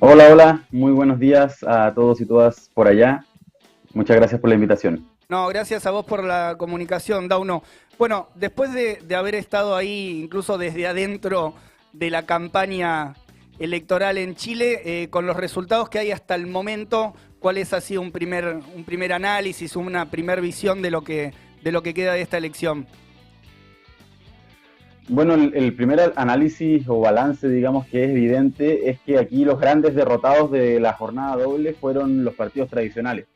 Hola, hola, muy buenos días a todos y todas por allá. Muchas gracias por la invitación. No, gracias a vos por la comunicación, Dauno. Bueno, después de haber estado ahí, incluso desde adentro de la campaña electoral en Chile, con los resultados que hay hasta el momento, ¿cuál ha sido un primer análisis, una primer visión de lo que queda de esta elección? Bueno, el primer análisis o balance, digamos, que es evidente es que aquí los grandes derrotados de la jornada doble fueron los partidos tradicionales.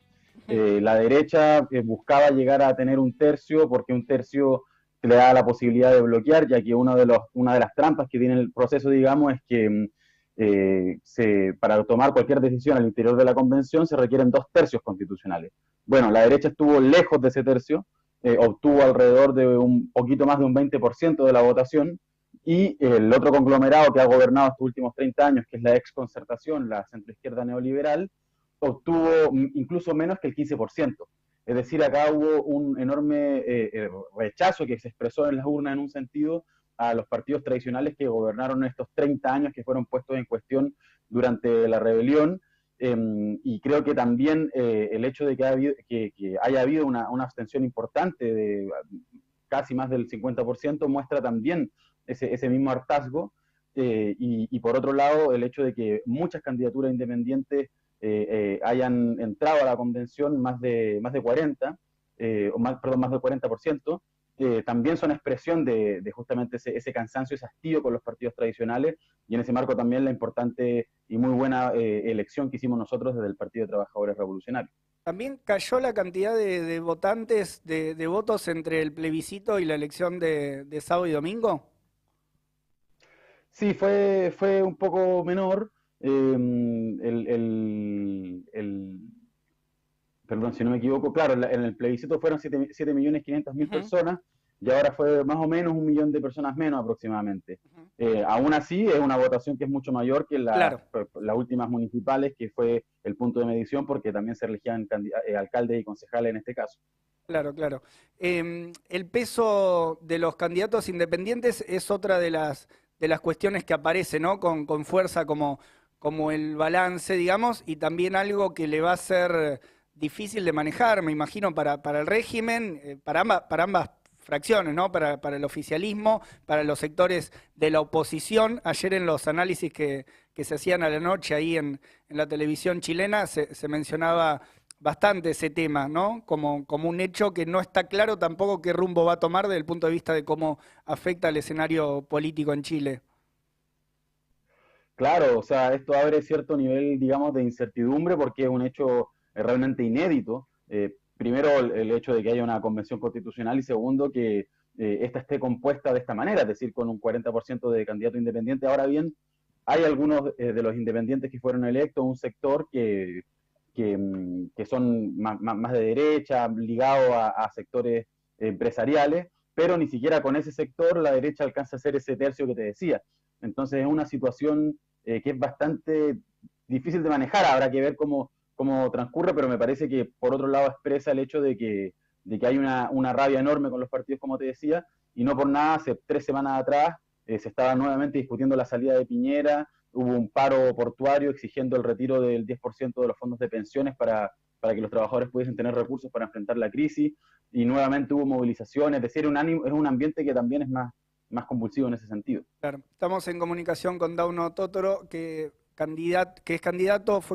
La derecha buscaba llegar a tener un tercio porque un tercio le da la posibilidad de bloquear, ya que una de las trampas que tiene el proceso, digamos, es que para tomar cualquier decisión al interior de la convención se requieren dos tercios constitucionales. Bueno, la derecha estuvo lejos de ese tercio, obtuvo alrededor de un poquito más de un 20% de la votación, y el otro conglomerado que ha gobernado estos últimos 30 años, que es la exconcertación, la centroizquierda neoliberal, obtuvo incluso menos que el 15%. Es decir, acá hubo un enorme rechazo que se expresó en las urnas en un sentido a los partidos tradicionales que gobernaron estos 30 años que fueron puestos en cuestión durante la rebelión. Y creo que también el hecho de que haya habido una abstención importante de casi más del 50% muestra también ese mismo hartazgo. Y por otro lado, el hecho de que muchas candidaturas independientes hayan entrado a la convención, más de 40, o más, perdón, más del 40%, también son expresión de justamente ese cansancio, ese hastío con los partidos tradicionales, y en ese marco también la importante y muy buena elección que hicimos nosotros desde el Partido de Trabajadores Revolucionarios. También cayó la cantidad de votantes, de votos entre el plebiscito y la elección de sábado y domingo. Sí, fue un poco menor. El perdón, si no me equivoco, claro, en el plebiscito fueron 7.500.000 Ujú, personas, y ahora fue más o menos 1 millón de personas menos aproximadamente. ujú. Aún así, es una votación que es mucho mayor que Claro. las últimas municipales, que fue el punto de medición, porque también se elegían alcaldes y concejales en este caso. Claro, claro. El peso de los candidatos independientes es otra de las cuestiones que aparece, ¿no? Con fuerza como el balance, digamos, y también algo que le va a ser difícil de manejar, me imagino, para el régimen, para ambas fracciones, ¿no? Para el oficialismo, para los sectores de la oposición. Ayer en los análisis que se hacían a la noche ahí en la televisión chilena se mencionaba bastante ese tema, ¿no? Como un hecho que no está claro tampoco qué rumbo va a tomar desde el punto de vista de cómo afecta al escenario político en Chile. Claro, o sea, esto abre cierto nivel, digamos, de incertidumbre porque es un hecho realmente inédito. Primero, el hecho de que haya una convención constitucional, y segundo, que esta esté compuesta de esta manera, es decir, con un 40% de candidatos independientes. Ahora bien, hay algunos de los independientes que fueron electos, un sector que son más de derecha, ligado a sectores empresariales, pero ni siquiera con ese sector la derecha alcanza a hacer ese tercio que te decía. Entonces es una situación que es bastante difícil de manejar. Habrá que ver cómo transcurre, pero me parece que por otro lado expresa el hecho de que hay una rabia enorme con los partidos, como te decía, y no por nada, hace 3 semanas atrás se estaba nuevamente discutiendo la salida de Piñera. Hubo un paro portuario exigiendo el retiro del 10% de los fondos de pensiones para que los trabajadores pudiesen tener recursos para enfrentar la crisis, y nuevamente hubo movilizaciones. Es decir, es un ambiente que también es más convulsivo en ese sentido. Claro, estamos en comunicación con Dauno Totoro, fue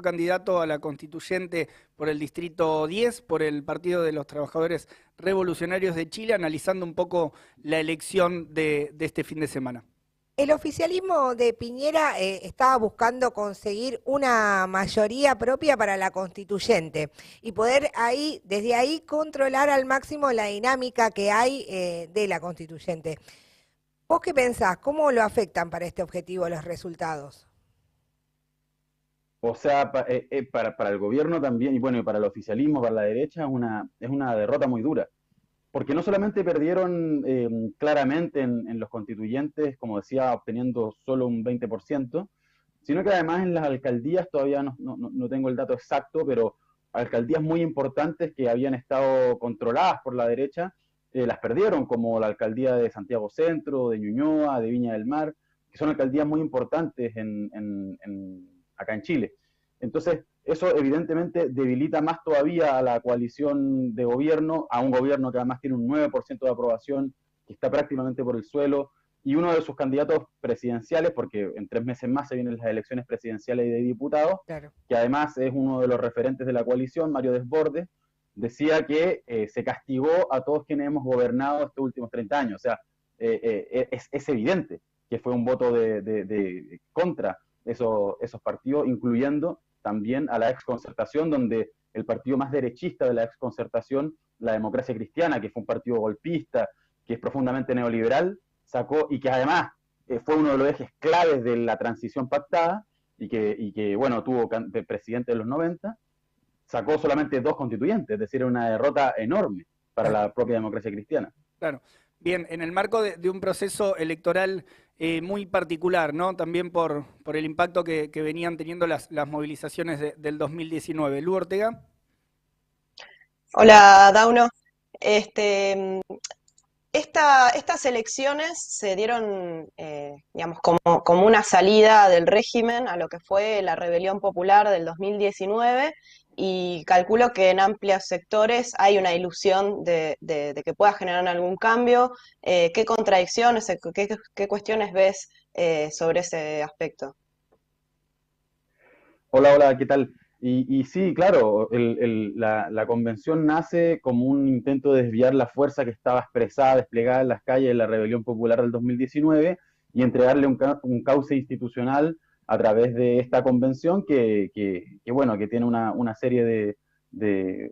candidato a la constituyente por el Distrito 10, por el Partido de los Trabajadores Revolucionarios de Chile, analizando un poco la elección de este fin de semana. El oficialismo de Piñera estaba buscando conseguir una mayoría propia para la constituyente y poder ahí, desde ahí, controlar al máximo la dinámica que hay de la constituyente. ¿Vos qué pensás? ¿Cómo lo afectan para este objetivo los resultados? O sea, para el gobierno también, y bueno, y para el oficialismo, para la derecha, es una derrota muy dura. Porque no solamente perdieron claramente en los constituyentes, como decía, obteniendo solo un 20%, sino que además en las alcaldías, todavía no tengo el dato exacto, pero alcaldías muy importantes que habían estado controladas por la derecha, las perdieron, como la alcaldía de Santiago Centro, de Ñuñoa, de Viña del Mar, que son alcaldías muy importantes acá en Chile. Entonces, eso evidentemente debilita más todavía a la coalición de gobierno, a un gobierno que además tiene un 9% de aprobación, que está prácticamente por el suelo, y uno de sus candidatos presidenciales, porque en 3 meses más se vienen las elecciones presidenciales y de diputados, Claro. que además es uno de los referentes de la coalición, Mario Desbordes, decía que se castigó a todos quienes hemos gobernado estos últimos 30 años. O sea, es evidente que fue un voto de contra esos partidos, incluyendo también a la exconcertación, donde el partido más derechista de la exconcertación, la Democracia Cristiana, que fue un partido golpista, que es profundamente neoliberal, sacó, y que además fue uno de los ejes claves de la transición pactada, y que bueno, tuvo presidente de los 90, sacó solamente 2 constituyentes, es decir, una derrota enorme para la propia Democracia Cristiana. Claro. Bien, en el marco de un proceso electoral muy particular, ¿no? También por el impacto que venían teniendo las movilizaciones del 2019. Lu Ortega. Hola, Dauno. Este, estas elecciones se dieron, digamos, como una salida del régimen a lo que fue la rebelión popular del 2019, y calculo que en amplios sectores hay una ilusión de que pueda generar algún cambio. ¿Qué contradicciones, qué cuestiones ves sobre ese aspecto? Hola, ¿qué tal? Y sí, claro, la convención nace como un intento de desviar la fuerza que estaba expresada, desplegada en las calles de la rebelión popular del 2019 y entregarle un cauce institucional a través de esta convención bueno, que tiene una serie de,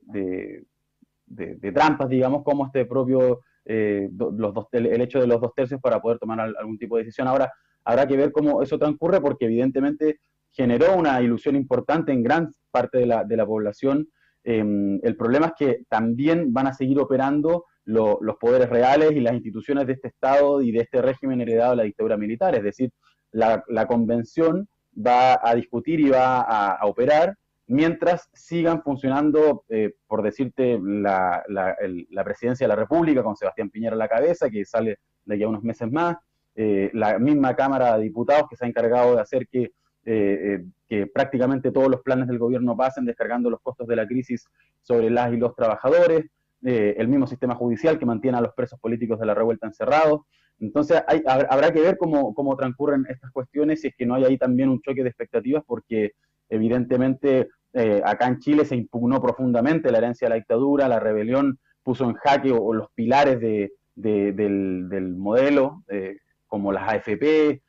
de trampas, digamos, como este propio, el hecho de los 2 tercios para poder tomar algún tipo de decisión. Ahora, habrá que ver cómo eso transcurre, porque evidentemente generó una ilusión importante en gran parte de la población. El problema es que también van a seguir operando los poderes reales y las instituciones de este Estado y de este régimen heredado de la dictadura militar. Es decir, la convención va a discutir y va a operar mientras sigan funcionando, por decirte, la presidencia de la República con Sebastián Piñera a la cabeza, que sale de aquí a unos meses más, la misma Cámara de Diputados que se ha encargado de hacer que prácticamente todos los planes del gobierno pasen, descargando los costos de la crisis sobre las y los trabajadores, el mismo sistema judicial que mantiene a los presos políticos de la revuelta encerrados. Entonces habrá que ver cómo transcurren estas cuestiones, si es que no hay ahí también un choque de expectativas, porque evidentemente acá en Chile se impugnó profundamente la herencia de la dictadura, la rebelión puso en jaque o los pilares del modelo, como las AFP,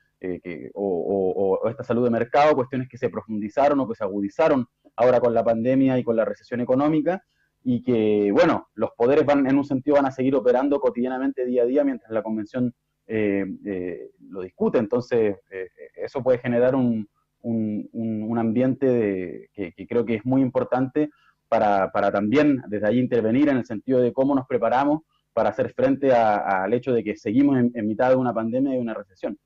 o esta salud de mercado, cuestiones que se profundizaron o que se agudizaron ahora con la pandemia y con la recesión económica, y que, bueno, los poderes en un sentido van a seguir operando cotidianamente día a día mientras la convención lo discute. Entonces, eso puede generar un ambiente que creo que es muy importante para también desde ahí intervenir en el sentido de cómo nos preparamos para hacer frente al hecho de que seguimos en mitad de una pandemia y de una recesión.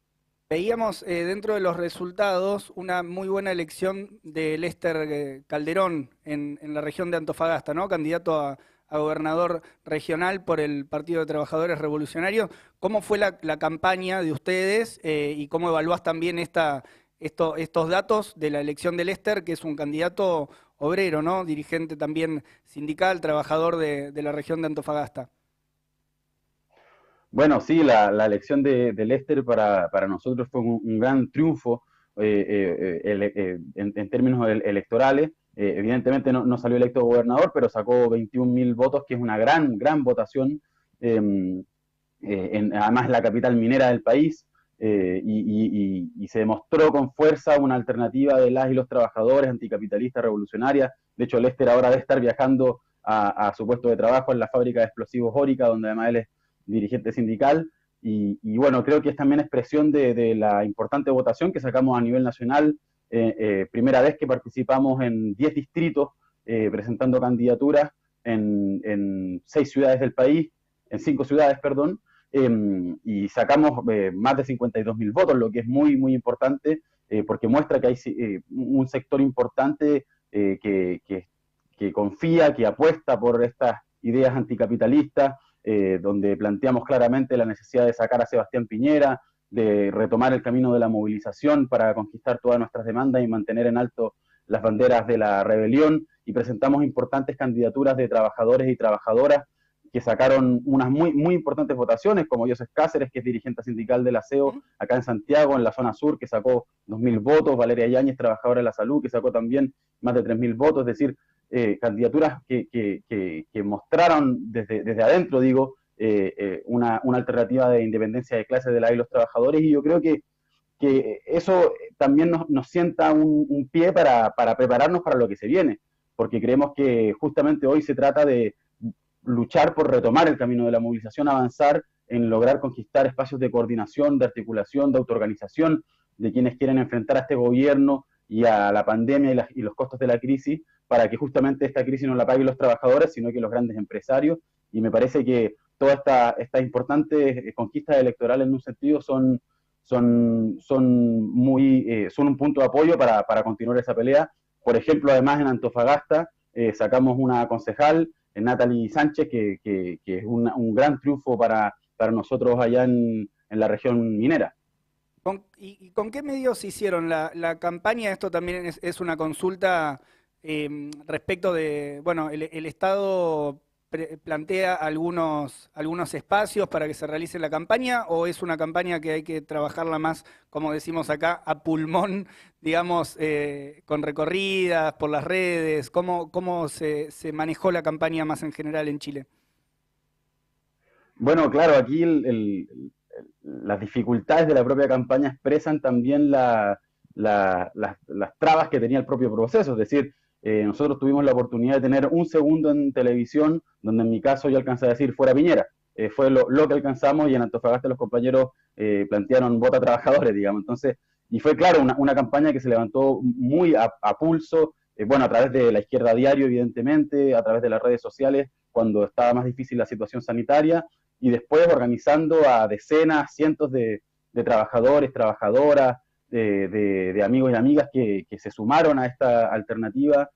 Veíamos dentro de los resultados una muy buena elección de Lester Calderón en la región de Antofagasta, ¿no? Candidato a gobernador regional por el Partido de Trabajadores Revolucionarios. ¿Cómo fue la campaña de ustedes y cómo evaluás también estos datos de la elección de Lester, que es un candidato obrero, ¿no? Dirigente también sindical, trabajador de la región de Antofagasta? Bueno, sí, la elección de Lester para nosotros fue un gran triunfo en términos electorales. Evidentemente no salió electo gobernador, pero sacó 21.000 votos, que es una gran votación, además la capital minera del país, y se demostró con fuerza una alternativa de las y los trabajadores, anticapitalista, revolucionaria. De hecho, Lester ahora debe estar viajando a su puesto de trabajo en la fábrica de explosivos Órica, donde además él es dirigente sindical, y bueno, creo que es también expresión de la importante votación que sacamos a nivel nacional. Primera vez que participamos en 10 distritos presentando candidaturas en 6 ciudades del país, en 5 ciudades, perdón, y sacamos más de 52.000 votos, lo que es muy importante, porque muestra que hay un sector importante que confía, que apuesta por estas ideas anticapitalistas, donde planteamos claramente la necesidad de sacar a Sebastián Piñera, de retomar el camino de la movilización para conquistar todas nuestras demandas y mantener en alto las banderas de la rebelión, y presentamos importantes candidaturas de trabajadores y trabajadoras que sacaron unas muy importantes votaciones, como Joseph Cáceres, que es dirigente sindical del aseo acá en Santiago, en la zona sur, que sacó 2.000 votos, Valeria Yáñez, trabajadora de la salud, que sacó también más de 3.000 votos, es decir, candidaturas que mostraron desde adentro, digo, una alternativa de independencia de clase de la y los trabajadores, y yo creo que eso también nos sienta un pie para prepararnos para lo que se viene, porque creemos que justamente hoy se trata de luchar por retomar el camino de la movilización, avanzar en lograr conquistar espacios de coordinación, de articulación, de autoorganización de quienes quieren enfrentar a este gobierno y a la pandemia y los costos de la crisis, para que justamente esta crisis no la paguen los trabajadores, sino que los grandes empresarios. Y me parece que todas estas importantes conquistas electorales en un sentido son un punto de apoyo para continuar esa pelea. Por ejemplo, además en Antofagasta sacamos una concejal, Natalie Sánchez, que es un gran triunfo para nosotros allá en la región minera. ¿Y con qué medios hicieron la campaña? Esto también es una consulta respecto de, bueno, el Estado plantea algunos espacios para que se realice la campaña, o es una campaña que hay que trabajarla más, como decimos acá, a pulmón, digamos, con recorridas por las redes? ¿Cómo se manejó la campaña más en general en Chile? Bueno, claro, aquí las dificultades de la propia campaña expresan también las trabas que tenía el propio proceso, es decir, nosotros tuvimos la oportunidad de tener un segundo en televisión, donde en mi caso yo alcancé a decir fuera Piñera. Fue lo que alcanzamos, y en Antofagasta los compañeros plantearon vota trabajadores, digamos. Entonces, y fue claro, una campaña que se levantó muy a pulso, bueno, a través de la izquierda diario, evidentemente, a través de las redes sociales, cuando estaba más difícil la situación sanitaria, y después organizando a decenas, cientos de trabajadores, trabajadoras, de amigos y amigas que se sumaron a esta alternativa,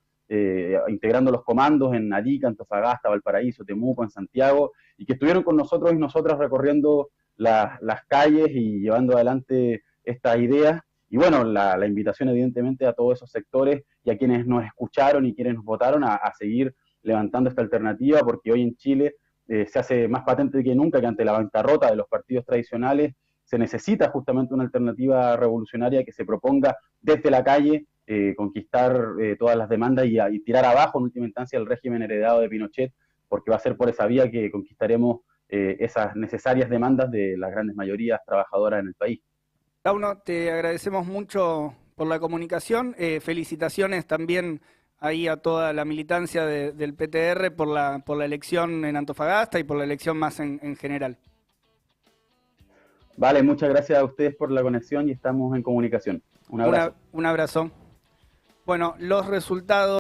integrando los comandos en Arica, Antofagasta, Valparaíso, Temuco, en Santiago, y que estuvieron con nosotros y nosotras recorriendo las calles y llevando adelante estas ideas. Y bueno, la invitación evidentemente a todos esos sectores y a quienes nos escucharon y quienes nos votaron a seguir levantando esta alternativa, porque hoy en Chile se hace más patente que nunca que ante la bancarrota de los partidos tradicionales se necesita justamente una alternativa revolucionaria que se proponga desde la calle conquistar todas las demandas y tirar abajo en última instancia el régimen heredado de Pinochet, porque va a ser por esa vía que conquistaremos esas necesarias demandas de las grandes mayorías trabajadoras en el país. Launo, te agradecemos mucho por la comunicación. Felicitaciones también ahí a toda la militancia del PTR por la elección en Antofagasta y por la elección más en general. Vale, muchas gracias a ustedes por la conexión y estamos en comunicación. Un abrazo. Un abrazo. Bueno, los resultados...